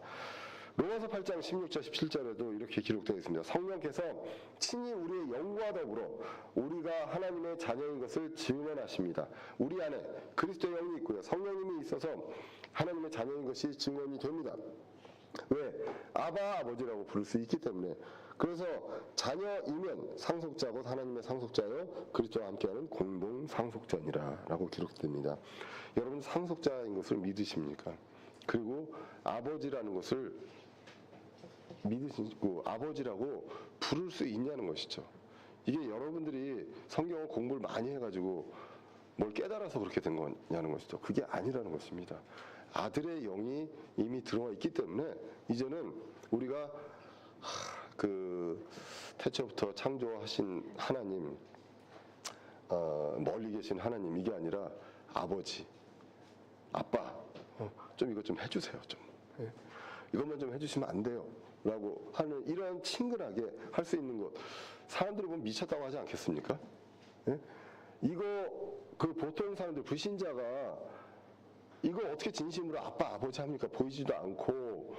로마서 8장 16절 17절에도 이렇게 기록되어 있습니다. 성령께서 친히 우리의 영과 더불어 우리가 하나님의 자녀인 것을 증언하십니다. 우리 안에 그리스도의 영이 있고요. 성령님이 있어서 하나님의 자녀인 것이 증언이 됩니다. 왜? 아바 아버지라고 부를 수 있기 때문에. 그래서 자녀이면 상속자 곧 하나님의 상속자여 그리스도와 함께하는 공동 상속자니라 라고 기록됩니다. 여러분 상속자인 것을 믿으십니까? 그리고 아버지라는 것을 믿으시고 아버지라고 부를 수 있냐는 것이죠. 이게 여러분들이 성경을 공부를 많이 해가지고 뭘 깨달아서 그렇게 된 거냐는 것이죠. 그게 아니라는 것입니다. 아들의 영이 이미 들어와 있기 때문에 이제는 우리가 태초부터 창조하신 하나님, 멀리 계신 하나님, 이게 아니라 아버지, 아빠, 좀 이거 좀 해주세요. 좀 이것만 좀 해주시면 안 돼요? 라고 하는 이런 친근하게 할 수 있는 것, 사람들이 보면 미쳤다고 하지 않겠습니까? 예? 이거 그 보통 사람들, 불신자가 이거 어떻게 진심으로 아빠 아버지 합니까? 보이지도 않고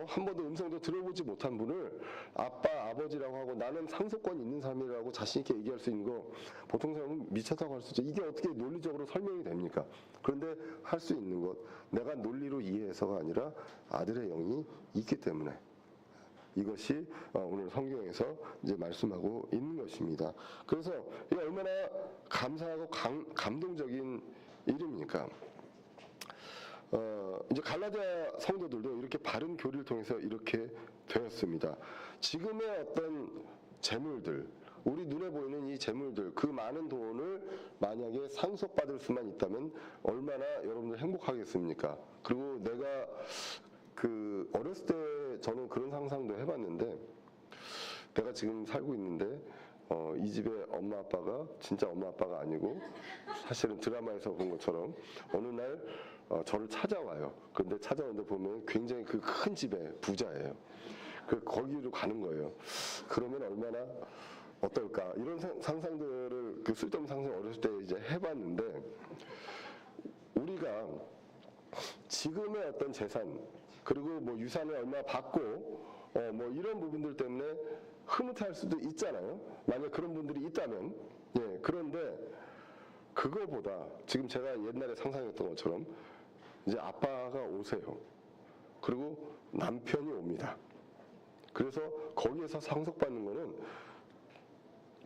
한 번도 음성도 들어보지 못한 분을 아빠 아버지라고 하고 나는 상속권 있는 사람이라고 자신 있게 얘기할 수 있는 거, 보통 사람은 미쳤다고 할 수 있죠. 이게 어떻게 논리적으로 설명이 됩니까? 그런데 할 수 있는 것, 내가 논리로 이해해서가 아니라 아들의 영이 있기 때문에 이것이 오늘 성경에서 이제 말씀하고 있는 것입니다. 그래서 이게 얼마나 감사하고 감동적인 일입니까? 이제 갈라디아 성도들도 이렇게 바른 교리를 통해서 이렇게 되었습니다. 지금의 어떤 재물들, 우리 눈에 보이는 이 재물들, 그 많은 돈을 만약에 상속받을 수만 있다면 얼마나 여러분들 행복하겠습니까? 그리고 내가 그 어렸을 때 저는 그런 상상도 해봤는데, 내가 지금 살고 있는데 이 집에 엄마 아빠가 진짜 엄마 아빠가 아니고 사실은 드라마에서 본 것처럼 어느 날 저를 찾아와요. 그런데 찾아오는데 보면 굉장히 그 큰 집에 부자예요. 거기로 가는 거예요. 그러면 얼마나 어떨까? 이런 상상들을, 그 쓸데없는 상상 어렸을 때 이제 해봤는데, 우리가 지금의 어떤 재산, 그리고 뭐 유산을 얼마 받고 뭐 이런 부분들 때문에 흐뭇할 수도 있잖아요. 만약 그런 분들이 있다면. 예, 그런데 그거보다 지금 제가 옛날에 상상했던 것처럼 이제 아빠가 오세요. 그리고 남편이 옵니다. 그래서 거기에서 상속받는 거는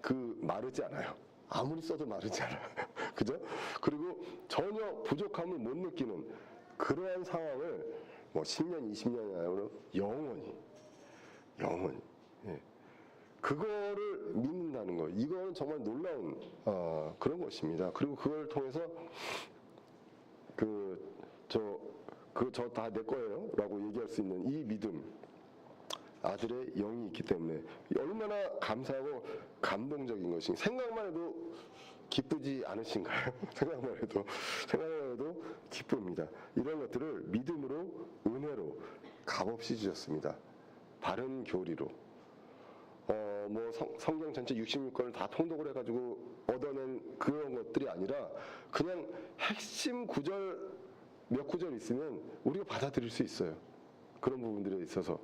그 마르지 않아요. 아무리 써도 마르지 않아요. 그죠? 그리고 전혀 부족함을 못 느끼는 그러한 상황을 뭐 10년, 20년이 아니라 영원히. 예. 그거를 믿는다는 거, 이거는 정말 놀라운 그런 것입니다. 그리고 그걸 통해서 저 다 내 거예요 라고 얘기할 수 있는 이 믿음, 아들의 영이 있기 때문에 얼마나 감사하고 감동적인 것인가. 생각만 해도 기쁘지 않으신가요? 생각만 해도 기쁩니다. 이런 것들을 믿음으로, 은혜로 값없이 주셨습니다. 바른 교리로. 뭐 성경 전체 66권을 다 통독을 해가지고 얻어낸 그런 것들이 아니라 그냥 핵심 구절, 몇 구절 있으면 우리가 받아들일 수 있어요. 그런 부분들에 있어서.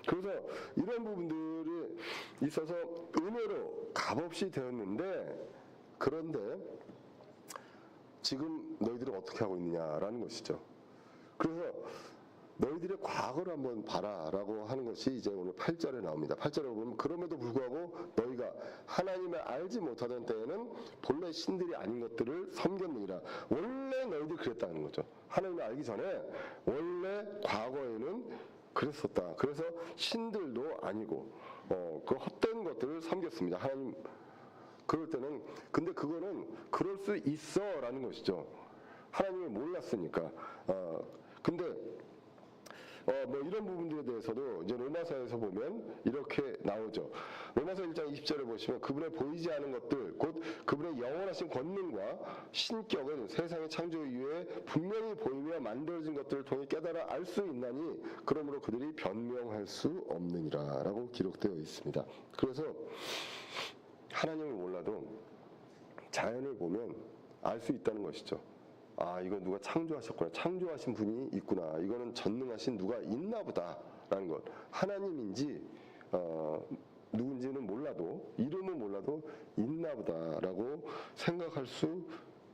그래서 이런 부분들이 있어서 은혜로 값없이 되었는데, 그런데 지금 너희들은 어떻게 하고 있느냐라는 것이죠. 그래서 너희들의 과거를 한번 봐라 라고 하는 것이 이제 오늘 8절에 나옵니다. 8절에 보면, 그럼에도 불구하고 너희가 하나님을 알지 못하던 때에는 본래 신들이 아닌 것들을 섬겼느니라. 원래 너희들이 그랬다는 거죠. 하나님을 알기 전에 원래 과거에는 그랬었다. 그래서 신들도 아니고 그 헛된 것들을 섬겼습니다. 하나님, 그럴 때는, 근데 그거는 그럴 수 있어 라는 것이죠. 하나님을 몰랐으니까. 근데 뭐 이런 부분들에 대해서도 이제 로마서에서 보면 이렇게 나오죠. 로마서 1장 20절에 보시면, 그분의 보이지 않은 것들, 곧 그분의 영원하신 권능과 신격은 세상의 창조 이후에 분명히 보이며 만들어진 것들을 통해 깨달아 알 수 있나니 그러므로 그들이 변명할 수 없느니라 라고 기록되어 있습니다. 그래서 하나님을 몰라도 자연을 보면 알 수 있다는 것이죠. 아, 이거 누가 창조하셨구나. 창조하신 분이 있구나. 이거는 전능하신 누가 있나 보다라는 것. 하나님인지 누군지는 몰라도, 이름은 몰라도 있나 보다라고 생각할 수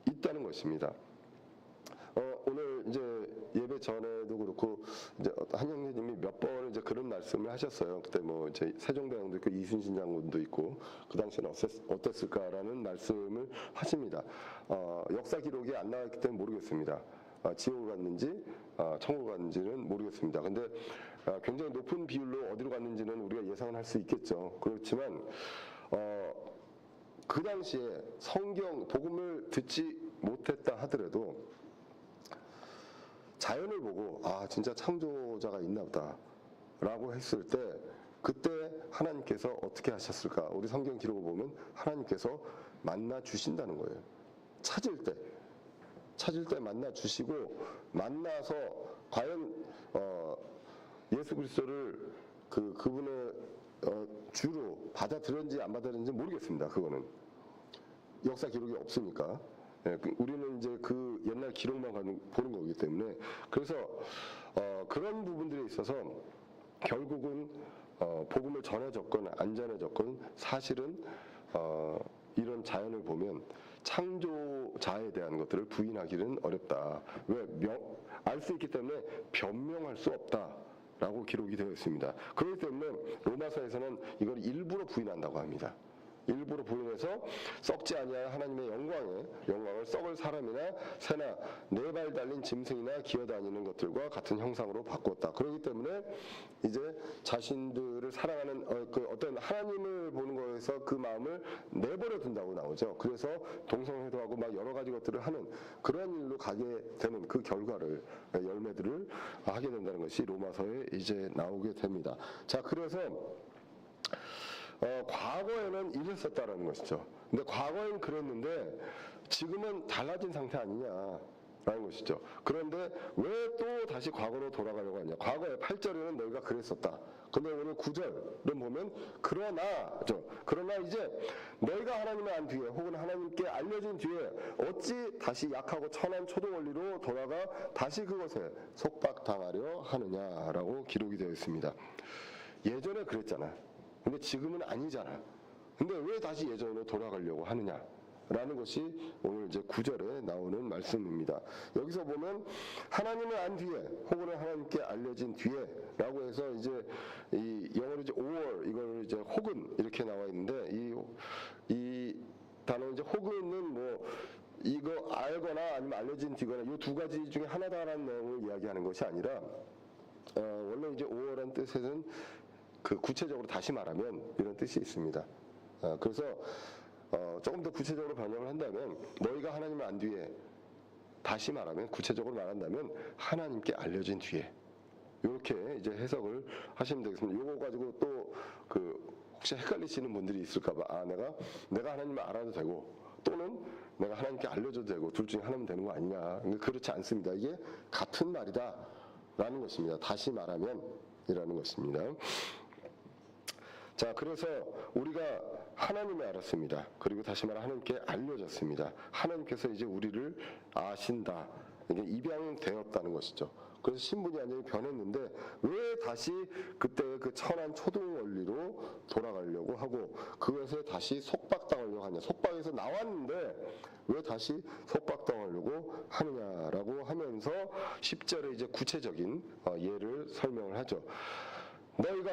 있다는 것입니다. 오늘 이제 예배 전에도 그렇고 이제 한 형제님이 몇 번 이제 그런 말씀을 하셨어요. 그때 뭐 이제 세종대왕도 있고 이순신 장군도 있고 그 당시에는 어땠을까라는 말씀을 하십니다. 역사 기록이 안 나왔기 때문에 모르겠습니다. 지옥을 갔는지 천국을 갔는지는 모르겠습니다. 근데 굉장히 높은 비율로 어디로 갔는지는 우리가 예상을 할 수 있겠죠. 그렇지만 그 당시에 성경 복음을 듣지 못했다 하더라도 자연을 보고, 아, 진짜 창조자가 있나 보다 라고 했을 때 그때 하나님께서 어떻게 하셨을까? 우리 성경 기록을 보면 하나님께서 만나 주신다는 거예요. 찾을 때 만나 주시고, 만나서 과연 예수 그리스도를 그분의 주로 받아들였는지 안 받아들였는지 모르겠습니다. 그거는 역사 기록이 없으니까. 우리는 이제 그 옛날 기록만 보는 거기 때문에, 그래서 그런 부분들에 있어서 결국은 복음을 전해졌건 안 전해졌건 사실은 이런 자연을 보면 창조자에 대한 것들을 부인하기는 어렵다. 왜? 알 수 있기 때문에 변명할 수 없다라고 기록이 되어 있습니다. 그렇기 때문에 로마서에서는 이걸 일부러 부인한다고 합니다. 일부러 부인해서 썩지 아니할 하나님의 영광을 썩을 사람이나 새나 네 발 달린 짐승이나 기어다니는 것들과 같은 형상으로 바꿨다. 그렇기 때문에 이제 자신들을 사랑하는 어떤 하나님을 보는 거에서 그 마음을 내버려 둔다고 나오죠. 그래서 동성애도 하고 막 여러 가지 것들을 하는 그런 일로 가게 되는 그 결과를, 열매들을 하게 된다는 것이 로마서에 이제 나오게 됩니다. 자, 그래서 과거에는 이랬었다라는 것이죠. 근데 과거엔 그랬는데 지금은 달라진 상태 아니냐라는 것이죠. 그런데 왜 또 다시 과거로 돌아가려고 하냐? 과거에 8절에는 너희가 그랬었다. 근데 오늘 9절은 보면 그러나 이제 너희가 하나님을 안 뒤에 혹은 하나님께 알려진 뒤에 어찌 다시 약하고 천한 초동 원리로 돌아가 다시 그것에 속박당하려 하느냐라고 기록이 되어 있습니다. 예전에 그랬잖아. 근데 지금은 아니잖아. 근데 왜 다시 예전으로 돌아가려고 하느냐? 라는 것이 오늘 이제 9절에 나오는 말씀입니다. 여기서 보면 하나님을 안 뒤에 혹은 하나님께 알려진 뒤에라고 해서 이제 이 영어로 이제 or 이걸 이제 혹은 이렇게 나와 있는데 이 단어 이제 혹은은 뭐 이거 알거나 아니면 알려진 뒤거나 이 두 가지 중에 하나다라는 내용을 이야기하는 것이 아니라 원래 이제 or라는 뜻에는 구체적으로 다시 말하면 이런 뜻이 있습니다. 그래서 조금 더 구체적으로 번역을 한다면 너희가 하나님을 안 뒤에, 다시 말하면 구체적으로 말한다면 하나님께 알려진 뒤에, 이렇게 이제 해석을 하시면 되겠습니다. 요거 가지고 또 혹시 헷갈리시는 분들이 있을까봐 내가 하나님을 알아도 되고 또는 내가 하나님께 알려줘도 되고 둘 중에 하나면 되는 거 아니냐? 그렇지 않습니다. 이게 같은 말이다라는 것입니다. 다시 말하면 이라는 것입니다. 자, 그래서 우리가 하나님을 알았습니다. 그리고 다시 말해 하나님께 알려졌습니다. 하나님께서 이제 우리를 아신다. 이게 입양되었다는 것이죠. 그래서 신분이 완전히 변했는데 왜 다시 그때 그 천한 초동 원리로 돌아가려고 하고 그것에 다시 속박당하려고 하냐? 속박에서 나왔는데 왜 다시 속박당하려고 하느냐라고 하면서 10절에 이제 구체적인 예를 설명을 하죠. 너희가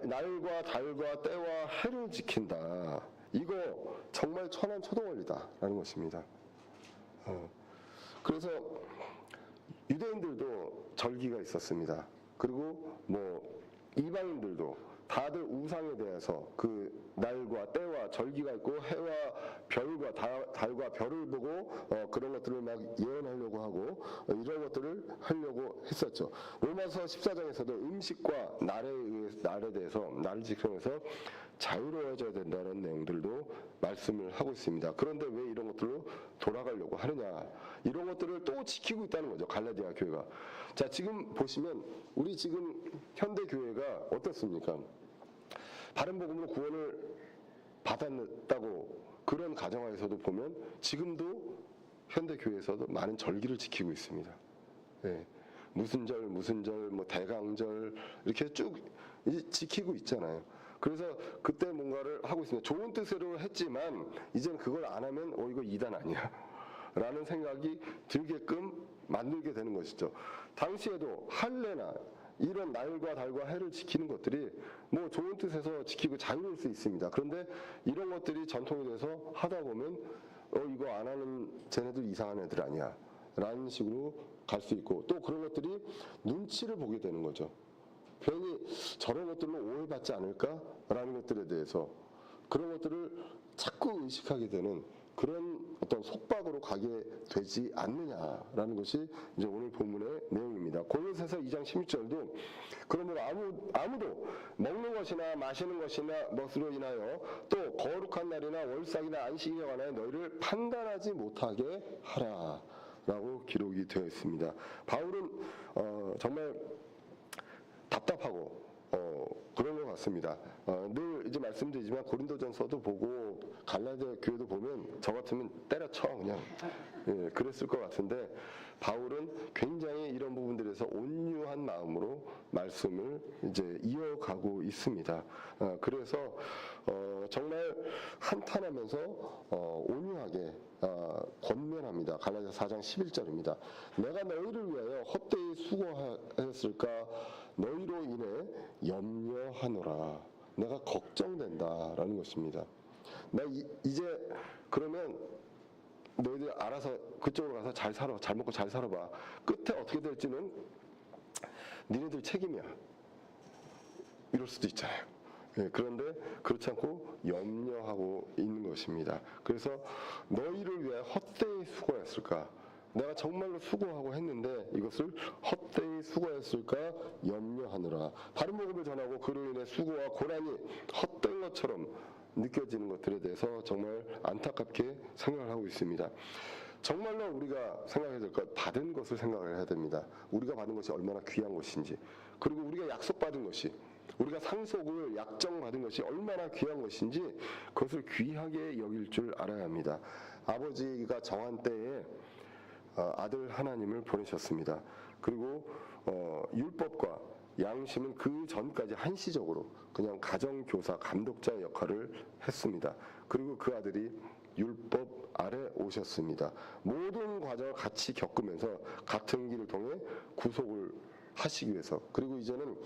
날과 달과 때와 해를 지킨다. 이거 정말 천한 초동 원리다라는 것입니다. 그래서 유대인들도 절기가 있었습니다. 그리고 뭐 이방인들도 다들 우상에 대해서 그 날과 때와 절기가 있고 해와 별과 달과 별을 보고 그런 것들을 막 예언하려고 하고 이런 것들을 하려고 했었죠. 로마서 14장에서도 음식과 날에 대해서 날을 지키면서 자유로워져야 된다는 내용들도 말씀을 하고 있습니다. 그런데 왜 이런 것들로 돌아가려고 하느냐? 이런 것들을 또 지키고 있다는 거죠. 갈라디아 교회가. 자, 지금 보시면 우리 지금 현대 교회가 어떻습니까? 바른 복음으로 구원을 받았다고 그런 가정하에서도 보면 지금도 현대 교회에서도 많은 절기를 지키고 있습니다. 네. 무슨 절, 뭐 대강절 이렇게 쭉 지키고 있잖아요. 그래서 그때 뭔가를 하고 있습니다. 좋은 뜻으로 했지만 이제는 그걸 안 하면 이거 이단 아니야 라는 생각이 들게끔 만들게 되는 것이죠. 당시에도 할례나 이런 날과 달과 해를 지키는 것들이 뭐 좋은 뜻에서 지키고 자유로울 수 있습니다. 그런데 이런 것들이 전통이 돼서 하다 보면 이거 안 하는 쟤네들 이상한 애들 아니야 라는 식으로 갈 수 있고 또 그런 것들이 눈치를 보게 되는 거죠. 괜히 저런 것들로 오해받지 않을까라는 것들에 대해서 그런 것들을 자꾸 의식하게 되는 그런 어떤 속박으로 가게 되지 않느냐라는 것이 이제 오늘 본문의 내용입니다. 골로새서 2장 16절도 그러므로 아무도 먹는 것이나 마시는 것이나 것으로 인하여 또 거룩한 날이나 월삭이나 안식일에 관하여 너희를 판단하지 못하게 하라라고 기록이 되어 있습니다. 바울은 정말 답답하고 그런 것 같습니다. 늘 이제 말씀드리지만 고린도전서도 보고 갈라디아 교회도 보면 저 같으면 때려쳐 그냥 그랬을 것 같은데 바울은 굉장히 이런 부분들에서 온유한 마음으로 말씀을 이제 이어가고 있습니다. 그래서 정말 한탄하면서 온유하게 권면합니다. 갈라디아 4장 11절입니다. 내가 너희를 위하여 헛되이 수고하였을까 너희로 인해 염려하노라. 내가 걱정된다라는 것입니다. 나 이제 그러면 너희들 알아서 그쪽으로 가서 잘 살아, 잘 먹고 잘 살아봐. 끝에 어떻게 될지는 니네들 책임이야. 이럴 수도 있잖아요. 그런데 그렇지 않고 염려하고 있는 것입니다. 그래서 너희를 위해 헛되이 수고했을까? 내가 정말로 수고하고 했는데 이것을 헛되이 수고했을까 염려하느라. 바른 복음을 전하고 그로 인해 수고와 고난이 헛된 것처럼 느껴지는 것들에 대해서 정말 안타깝게 생각을 하고 있습니다. 정말로 우리가 생각해야 될 것, 받은 것을 생각을 해야 됩니다. 우리가 받은 것이 얼마나 귀한 것인지, 그리고 우리가 약속받은 것이, 우리가 상속을 약정받은 것이 얼마나 귀한 것인지 그것을 귀하게 여길 줄 알아야 합니다. 아버지가 정한 때에 아들 하나님을 보내셨습니다. 그리고 율법과 양심은 그 전까지 한시적으로 그냥 가정교사, 감독자의 역할을 했습니다. 그리고 그 아들이 율법 아래 오셨습니다. 모든 과정을 같이 겪으면서 같은 길을 통해 구속을 하시기 위해서, 그리고 이제는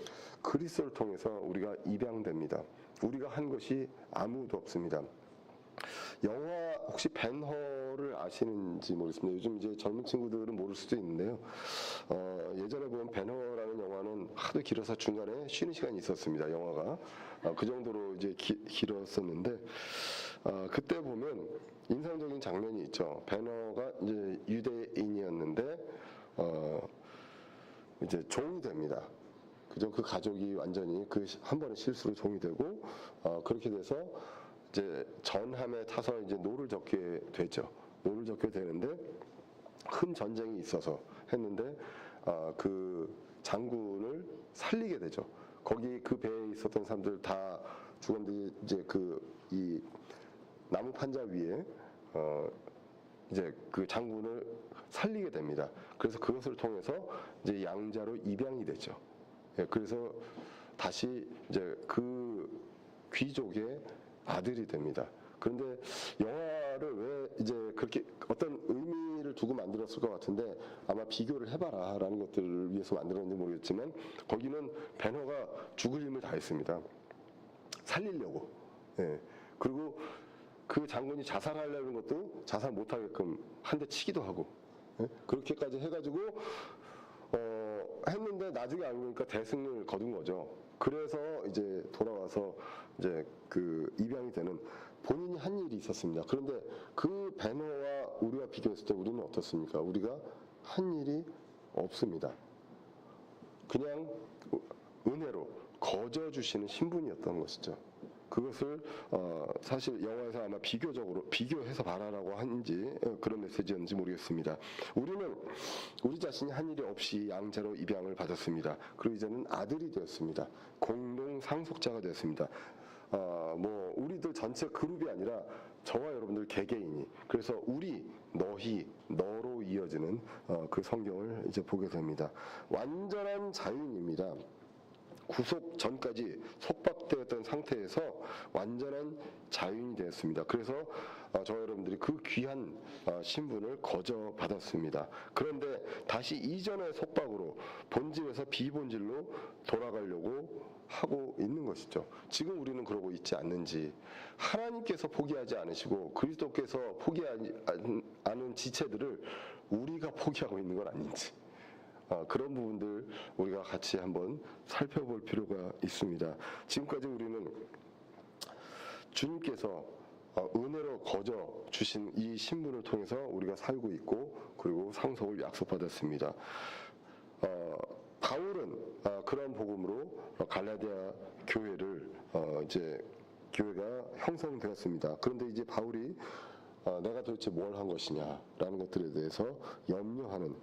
그리스도를 통해서 우리가 입양됩니다. 우리가 한 것이 아무도 없습니다. 영화 혹시 벤허를 아시는지 모르겠습니다. 요즘 이제 젊은 친구들은 모를 수도 있는데요. 예전에 보면 벤허라는 영화는 하도 길어서 중간에 쉬는 시간이 있었습니다. 영화가 그 정도로 이제 길었었는데 그때 보면 인상적인 장면이 있죠. 벤허가 이제 유대인이었는데 이제 종이 됩니다. 그죠? 그 가족이 완전히 그 한 번의 실수로 종이 되고 그렇게 돼서 이제 전함에 타서 이제 노를 젓게 되죠. 노를 젓게 되는데 큰 전쟁이 있어서 했는데 그 장군을 살리게 되죠. 거기 그 배에 있었던 사람들 다 죽었는데 이제 이 나무 판자 위에 이제 그 장군을 살리게 됩니다. 그래서 그것을 통해서 이제 양자로 입양이 되죠. 그래서 다시 이제 그 귀족의 아들이 됩니다. 그런데 영화를 왜 이제 그렇게 어떤 의미를 두고 만들었을 것 같은데 아마 비교를 해봐라라는 것들을 위해서 만들었는지 모르겠지만 거기는 벤허가 죽을 힘을 다했습니다. 살리려고. 그리고 그 장군이 자살하려는 것도 자살 못하게끔 한 대 치기도 하고 그렇게까지 해가지고 했는데 나중에 알고 보니까 대승을 거둔 거죠. 그래서 이제 돌아와서 이제 그 입양이 되는 본인이 한 일이 있었습니다. 그런데 그 벤허와 우리와 비교했을 때 우리는 어떻습니까? 우리가 한 일이 없습니다. 그냥 은혜로 거저 주시는 신분이었던 것이죠. 그것을 사실 영화에서 아마 비교해서 봐라라고 한지 그런 메시지였는지 모르겠습니다. 우리는 우리 자신이 한 일이 없이 양자로 입양을 받았습니다. 그리고 이제는 아들이 되었습니다. 공동 상속자가 되었습니다. 뭐 우리들 전체 그룹이 아니라 저와 여러분들 개개인이, 그래서 우리, 너희, 너로 이어지는 그 성경을 이제 보게 됩니다. 완전한 자유인입니다. 구속 전까지 속박되었던 상태에서 완전한 자유인이 되었습니다. 그래서 저와 여러분들이 그 귀한 신분을 거저 받았습니다. 그런데 다시 이전의 속박으로 본질에서 비본질로 돌아가려고 하고 있는 것이죠. 지금 우리는 그러고 있지 않는지, 하나님께서 포기하지 않으시고 그리스도께서 포기하지 않은 지체들을 우리가 포기하고 있는 건 아닌지, 그런 부분들 우리가 같이 한번 살펴볼 필요가 있습니다. 지금까지 우리는 주님께서 은혜로 거저 주신 이 신분을 통해서 우리가 살고 있고 그리고 상속을 약속받았습니다. 바울은 그런 복음으로 갈라디아 교회를 이제 교회가 형성되었습니다. 그런데 이제 바울이 내가 도대체 뭘 한 것이냐라는 것들에 대해서 염려하는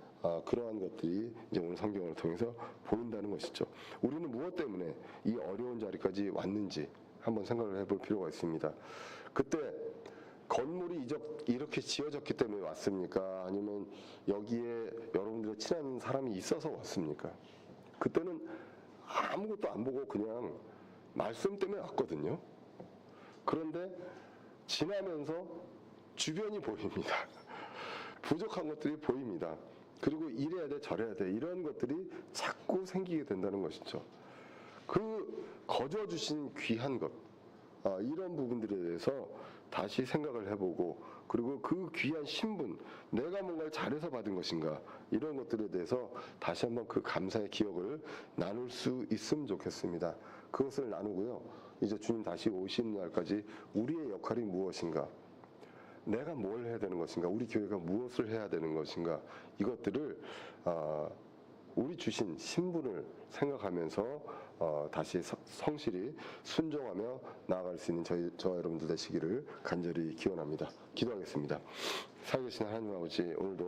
그러한 것들이 이제 오늘 성경을 통해서 보인다는 것이죠. 우리는 무엇 때문에 이 어려운 자리까지 왔는지 한번 생각을 해볼 필요가 있습니다. 그때 건물이 이렇게 지어졌기 때문에 왔습니까? 아니면 여기에 여러분들의 친한 사람이 있어서 왔습니까? 그때는 아무것도 안 보고 그냥 말씀 때문에 왔거든요. 그런데 지나면서 주변이 보입니다. 부족한 것들이 보입니다. 그리고 이래야 돼 저래야 돼 이런 것들이 자꾸 생기게 된다는 것이죠. 그 거저 주신 귀한 것 이런 부분들에 대해서 다시 생각을 해보고 그리고 그 귀한 신분 내가 뭔가를 잘해서 받은 것인가 이런 것들에 대해서 다시 한번 그 감사의 기억을 나눌 수 있으면 좋겠습니다. 그것을 나누고요. 이제 주님 다시 오시는 날까지 우리의 역할이 무엇인가 내가 뭘 해야 되는 것인가 우리 교회가 무엇을 해야 되는 것인가 이것들을 우리 주신 신분을 생각하면서 다시 성실히 순종하며 나아갈 수 있는 저와 여러분들 되시기를 간절히 기원합니다. 기도하겠습니다. 살아계신 하나님 아버지 오늘도